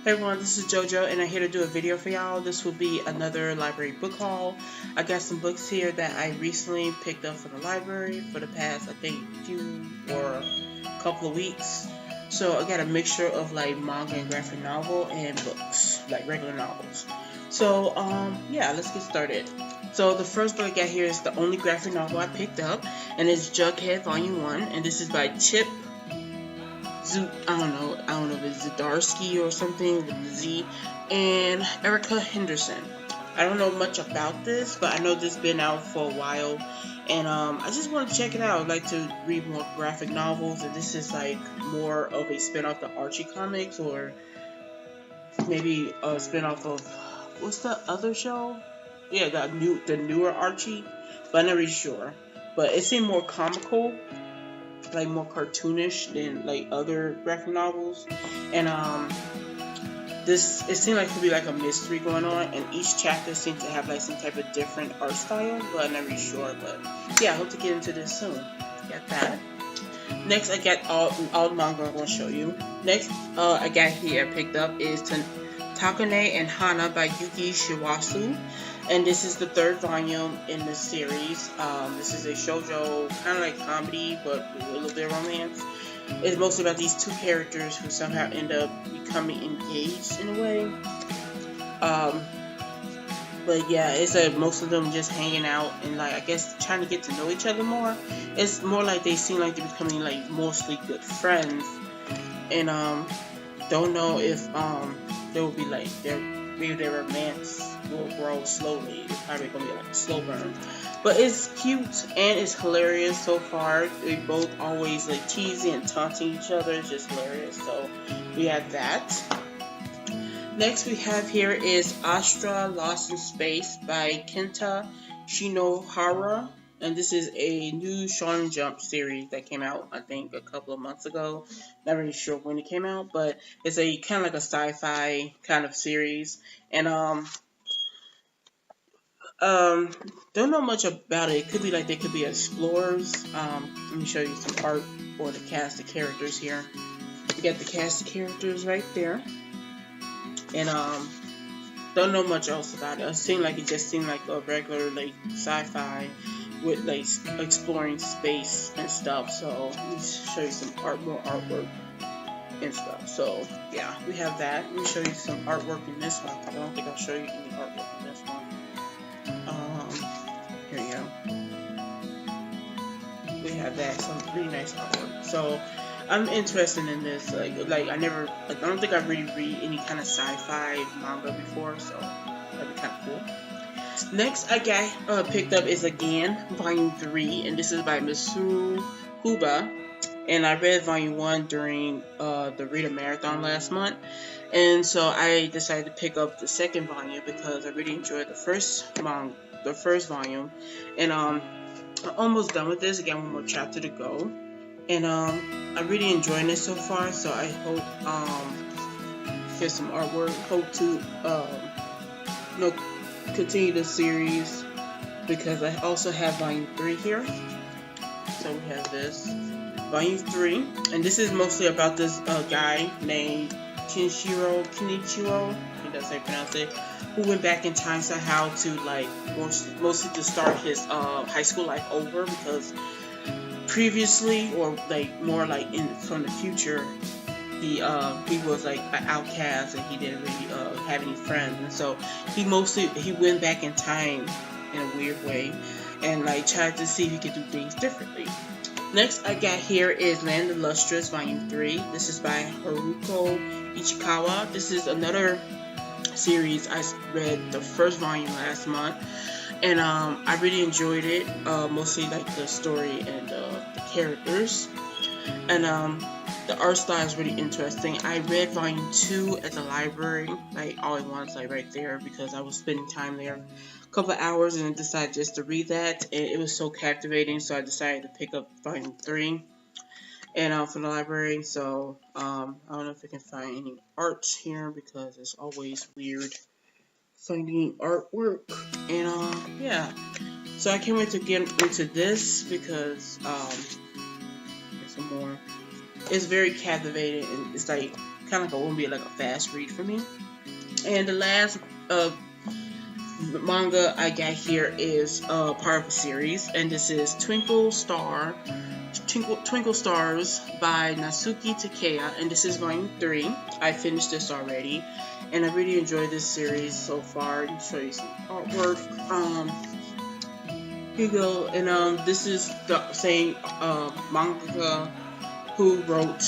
Hey everyone, this is JoJo and I'm here to do a video for y'all. This will be another library book haul. I got some books here that I recently picked up from the library for the past, I think, few or couple of weeks. So I got a mixture of like manga and graphic novel and books, like regular novels. So yeah, let's get started. So the first book I got here is the only graphic novel I picked up, and it's Jughead Volume 1, and this is by Chip I don't know if it's Zdarsky or something with the Z, and Erica Henderson. I don't know much about this, but I know this has been out for a while, and I just want to check it out. I like to read more graphic novels, and this is like more of a spin-off of Archie comics, or maybe a spin-off of what's the other show? Yeah, the newer Archie, but I'm not really sure. But it seemed more comical, like more cartoonish than like other graphic novels, and this it seemed like it could be like a mystery going on, and each chapter seemed to have like some type of different art style, but I'm not really sure. But yeah, I hope to get into this soon. Got that. Next, I got all the manga I'm gonna show you. Next, I got here picked up is Takane and Hana by Yuki Shiwasu, and this is the third volume in the series. This is a shoujo, kind of like comedy, but with a little bit of romance. It's mostly about these two characters who somehow end up becoming engaged in a way. But yeah, it's like most of them just hanging out and like I guess trying to get to know each other more. It's more like they seem like they're becoming like mostly good friends, and don't know if they will be like maybe their romance will grow slowly. It's probably gonna be like a slow burn, but it's cute and it's hilarious so far. They both always like teasing and taunting each other. It's just hilarious. So we have that. Next we have here is Astra Lost in Space by Kenta Shinohara, and this is a new Shonen Jump series that came out I think a couple of months ago. Not really sure when it came out, but it's a kind of like a sci-fi kind of series, and um don't know much about it. It could be like they could be explorers. Let me show you some art for the cast of characters here. We got the cast of characters right there, and don't know much else about it. It just seemed like a regular like sci-fi with like exploring space and stuff. So let me show you some more artwork and stuff. So yeah, we have that. Let me show you some artwork in this one. I don't think I'll show you any artwork in this one. Here you go. We have that. Some really nice artwork. So I'm interested in this. Like I don't think I've really read any kind of sci-fi manga before, so that'd be kind of cool. Next I got picked up is again Volume 3, and this is by Misuru Huba. And I read Volume 1 during the Reader Marathon last month, and so I decided to pick up the second volume because I really enjoyed the first volume, and I'm almost done with this. I got one more chapter to go, and I'm really enjoying it so far. So I hope here's some artwork. Hope to continue the series because I also have Volume 3 here. So we have this Volume 3, and this is mostly about this guy named Kenichiro, I think that's how you pronounce it, who went back in time somehow to like mostly to start his high school life over, because previously, or like more like from the future, he was like an outcast and he didn't really have any friends, and so he went back in time in a weird way and like tried to see if he could do things differently. Next I got here is Land of Lustrous Volume 3. This is by Haruko Ichikawa. This is another series. I read the first volume last month, and I really enjoyed it. Mostly like the story and the characters, and the art style is really interesting. I read Volume 2 at the library, like all at once, like right there, because I was spending time there a couple of hours, and I decided just to read that, and it was so captivating, so I decided to pick up Volume 3 and from the library. So I don't know if I can find any art here because it's always weird finding artwork, and yeah. So I can't wait to get into this because there's some more. It's very captivating, and it's like kind of won't be like a fast read for me. And the last manga I got here is part of a series, and this is Twinkle Stars by Natsuki Takaya, and this is volume 3. I finished this already, and I really enjoyed this series so far. I'll show you some artwork. Here you go, and this is the same mangaka who wrote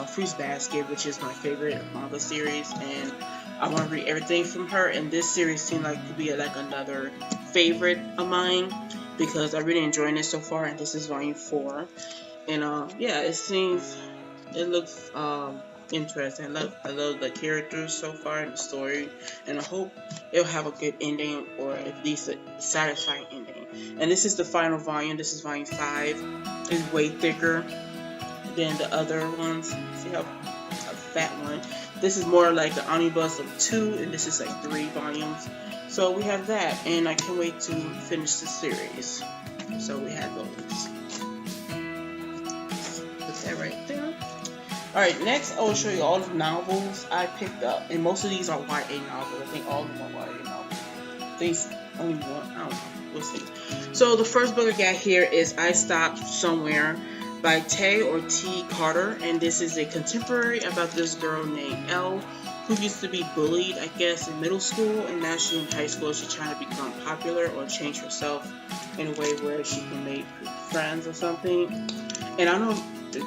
Fruits Basket, which is my favorite manga series, and I want to read everything from her, and this series seemed like it could be like another favorite of mine because I really enjoying it so far, and this is volume 4. And yeah, it looks interesting. I love the characters so far in the story, and I hope it'll have a good ending, or at least a satisfying ending. And this is the final volume. This is volume 5. It's way thicker than the other ones. See how a fat one. This is more like the omnibus of 2, and this is like 3 volumes. So we have that, and I can't wait to finish the series. So we have those. Put that right there. Alright, next I will show you all the novels I picked up, and most of these are YA novels. I think all of them are YA novels. I think only one, I don't know. We'll see. So the first book I got here is I Stopped Somewhere by Tay or T. Carter, and this is a contemporary about this girl named Elle who used to be bullied, I guess, in middle school, and now she's in high school. She's trying to become popular or change herself in a way where she can make friends or something. And I know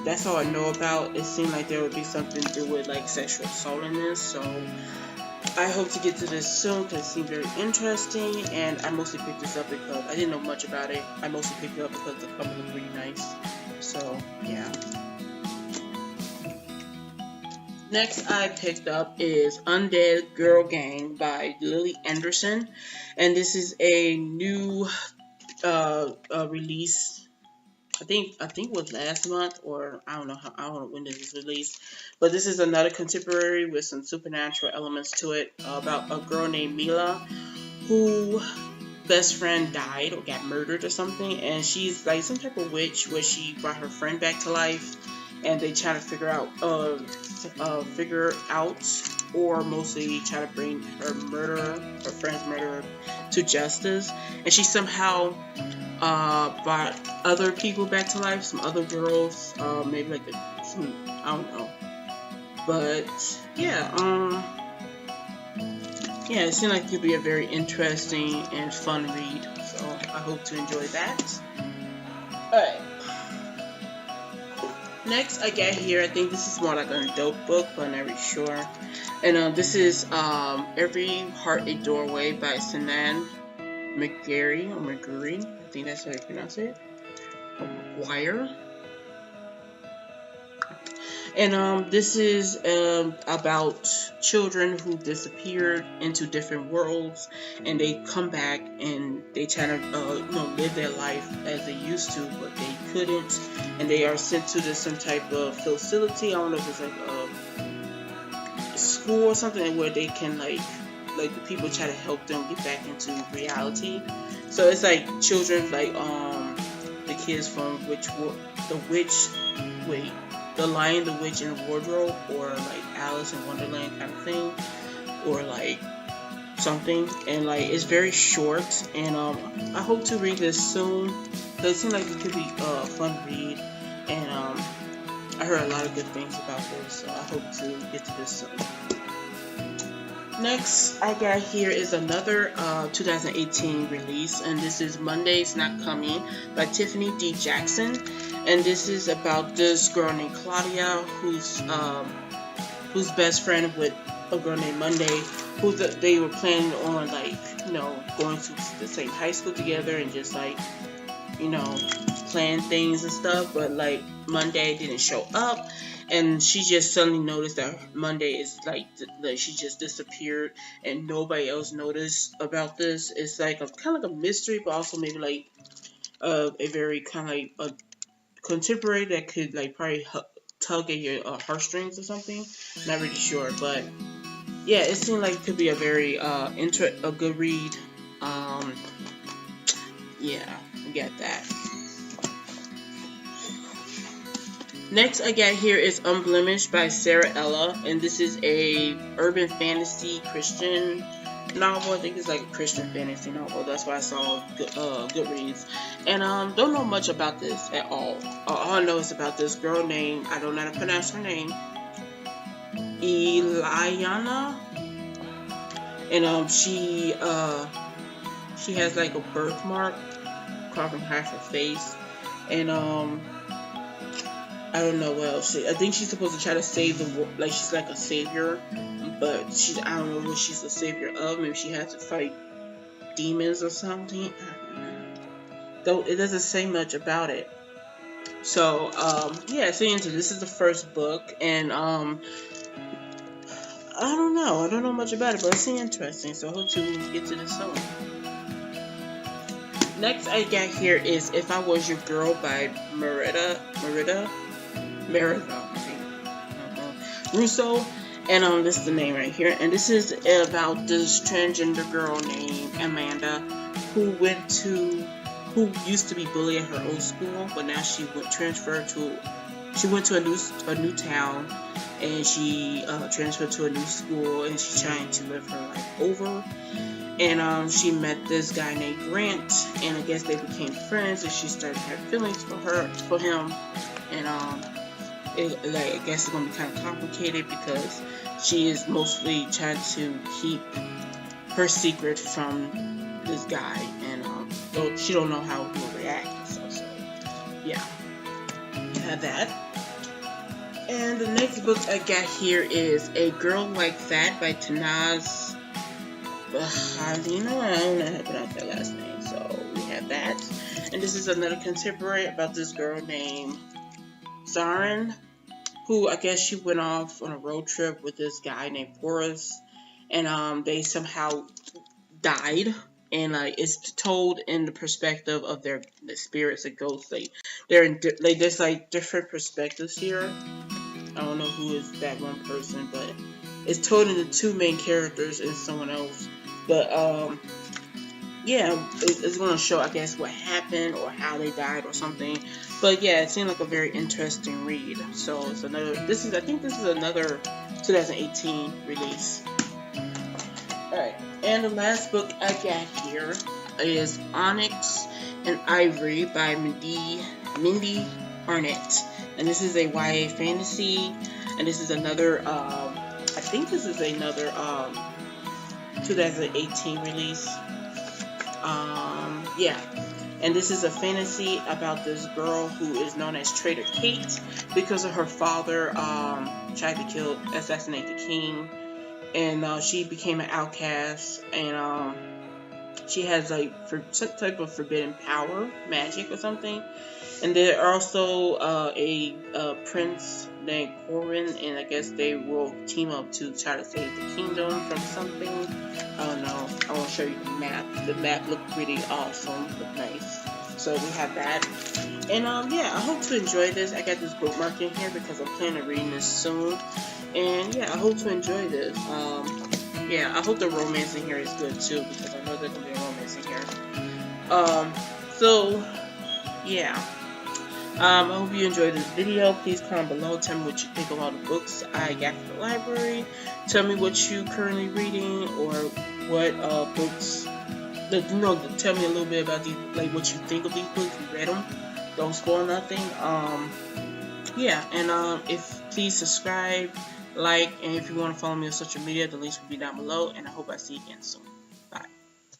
that's all I know about. It seemed like there would be something to do with like sexual assault in this, so I hope to get to this soon because it seems very interesting. And I mostly picked this up because I didn't know much about it. I mostly picked it up because the cover looked really nice. So yeah. Next I picked up is Undead Girl Gang by Lily Anderson, and this is a new release. I think it was last month, or I don't know when this was released, but this is another contemporary with some supernatural elements to it about a girl named Mila who best friend died or got murdered or something, and she's like some type of witch where she brought her friend back to life, and they try to figure out or mostly try to bring her friend's murderer to justice. And she somehow brought other people back to life, some other girls, maybe like I don't know, but yeah, yeah, it seemed like it could be a very interesting and fun read, so I hope to enjoy that. Alright. Next I got here, I think this is more like an adult book, but I'm not really sure. And this is Every Heart a Doorway by Sanan McGarry, I think that's how you pronounce it. McGuire. And this is about children who disappeared into different worlds, and they come back and they try to live their life as they used to, but they couldn't, and they are sent to some type of facility. I don't know if it's like a school or something where they can like the people try to help them get back into reality. So it's like children like the kids from The Lion, the Witch, and the Wardrobe, or like Alice in Wonderland kind of thing, or like something. And like it's very short, and I hope to read this soon because it seems like it could be a fun read, and I heard a lot of good things about this, so I hope to get to this soon. Next I got here is another 2018 release, and this is Monday's Not Coming by Tiffany D. Jackson. And this is about this girl named Claudia who's best friend with a girl named Monday, who they were planning on going to the same high school together and just plan things and stuff, but like Monday didn't show up, and she just suddenly noticed that Monday is she just disappeared, and nobody else noticed about this. It's like kind of like a mystery, but also maybe like a very kind of like a contemporary that could like probably tug at your heartstrings or something. Not really sure, but yeah, it seemed like it could be a very a good read. Yeah, we got that. Next I got here is Unblemished by Sara, and this is a urban fantasy Christian novel. I think it's like a Christian fantasy novel. That's why I saw Goodreads. And don't know much about this at all. All I know is about this girl named, I don't know how to pronounce her name, Eliana. And she has like a birthmark carving half her face. And I don't know what else. I think she's supposed to try to save the world. Like, she's like a savior, but I don't know what she's a savior of. Maybe she has to fight demons or something. Though it doesn't say much about it. So yeah, so this is the first book, and I don't know much about it, but it seems interesting. So hopefully we can get to this soon. Next I got here is If I Was Your Girl by Merida Russo, and this is the name right here, and this is about this transgender girl named Amanda who used to be bullied at her old school, but now she went to a new town, and she transferred to a new school, and she's trying to live her life over. And she met this guy named Grant, and I guess they became friends, and she started to have feelings for him, and I guess it's gonna be kind of complicated because she is mostly trying to keep her secret from this guy, and so she don't know how he will react. So yeah, you have that. And the next book I got here is A Girl Like That by Tanaz. I don't know how to pronounce that last name, so we have that. And this is another contemporary about this girl named Sara, who I guess she went off on a road trip with this guy named Forrest, and they somehow died, and it's told in the perspective of the spirits and ghosts. There's like different perspectives here. I don't know who is that one person, but it's told in the two main characters and someone else. But yeah, it's going to show, I guess, what happened or how they died or something. But yeah, it seemed like a very interesting read. So it's another. I think this is another 2018 release. All right, and the last book I got here is Onyx and Ivory by Mindy Burnett, and this is a YA fantasy, and this is another. I think this is another 2018 release. Yeah, and this is a fantasy about this girl who is known as Traitor Kate because of her father tried to assassinate the king, and she became an outcast, and she has some type of forbidden power, magic or something. And there are also a prince named Corin, and I guess they will team up to try to save the kingdom from something. I don't know. I want to show you the map. The map looked pretty awesome. Looked nice. So we have that. And yeah, I hope to enjoy this. I got this bookmark in here because I'm planning on reading this soon. And yeah, I hope to enjoy this. Yeah, I hope the romance in here is good too, because I know there's gonna be a romance in here. So yeah. I hope you enjoyed this video. Please comment below. Tell me what you think of all the books I got from the library. Tell me what you currently reading, or what books. Tell me a little bit about these, like what you think of these books. You read them. Don't spoil nothing. Yeah, and please subscribe, like, and if you want to follow me on social media, the links will be down below. And I hope I see you again soon.